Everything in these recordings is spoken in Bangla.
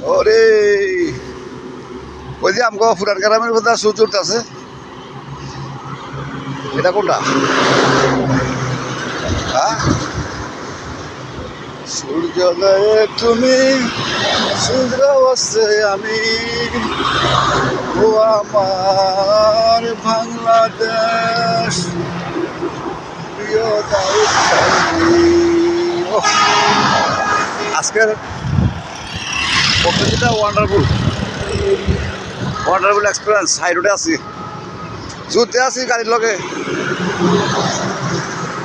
ওরে ওই যে আমগো ফুরান গ্রামের কথা সূর্য আছে এটা কোনটা হ্যাঁ সূর্যোদয়ে তুমি সূর্য আছে আমি ও আমার বাংলাদেশ প্রিয় দাউদকান্দি। ওহ, আজকের প্রকৃতিটা ওয়ান্ডারফুল ওয়ান্ডারফুল এক্সপিরিয়েন্স। হাই রোডে আছি, যুদ্ধে আছি গাড়ির লগে,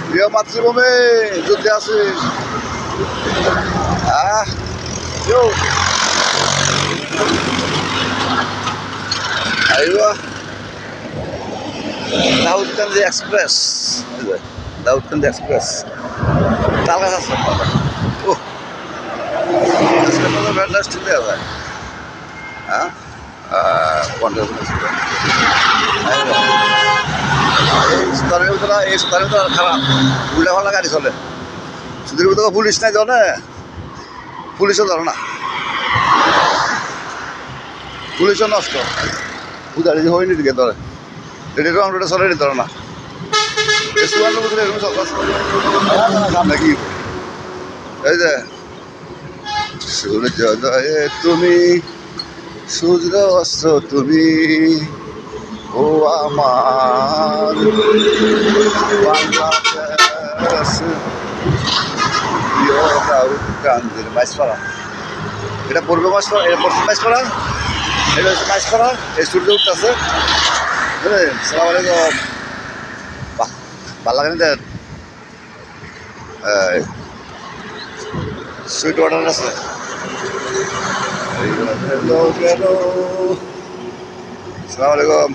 প্রিয় মাতৃভূমি যুদ্ধে আছি। Yo, aywa, Daudkandi Express, Daudkandi Express. তালা আছে ও আজকে তো ফ্যান্টাস্টিক দেওয়া হ্যাঁ এই স্তরের ভিতরে খারাপ উল্টা ভালো গাড়ি চলে সুদের ভিতরে পুলিশ নাই ধরে পুলিশও ধরে না পুলিশও নষ্ট উদারি হয়নি দিকে ধরে এটি রং রোডে চলে নি ধরে না নাকি এই যে সূর্যোদয়ে তুমি সূর্য অস্ত্র তুমি ও আমার বাংলাদেশ প্রিয় দাউদকান্দির মাইসপাড়া। এটা পূর্ব মাইসপাড়া, এটা পশ্চিম মাইসপাড়া, এটা হচ্ছে মাইসপাড়া। এই সূর্য উঠতেছে। সালাম আলাইকুম। বাহ ভালো লাগে না সুইট ওয়াটার আছে। সালাম আলাইকুম।